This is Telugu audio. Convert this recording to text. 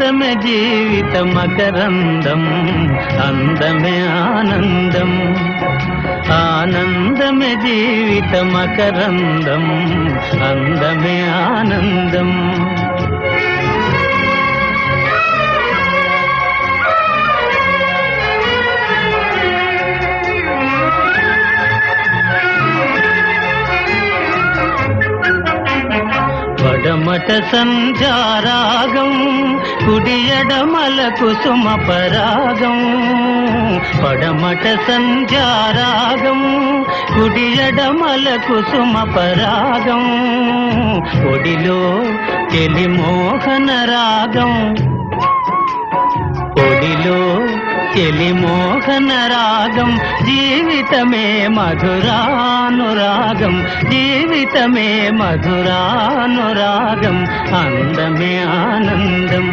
అందమే జీవిత మకరందం, అందమే ఆనందం. ఆనందమే జీవిత మకరందం, అందమే ఆనందం. పడమట సంధ్యారాగం, కుడియడమల కుసుమ పరాగం. పడమట సంధ్యారాగం, కుడియడమల కుసుమ పరాగం. ఒడిలో తెలి మోహన రాగం, ఒడిలో తెలి మోహన రాగం. జీవితమే మధురానురాగం, జీవితమే మధురానురాగం. అందమే ఆనందం.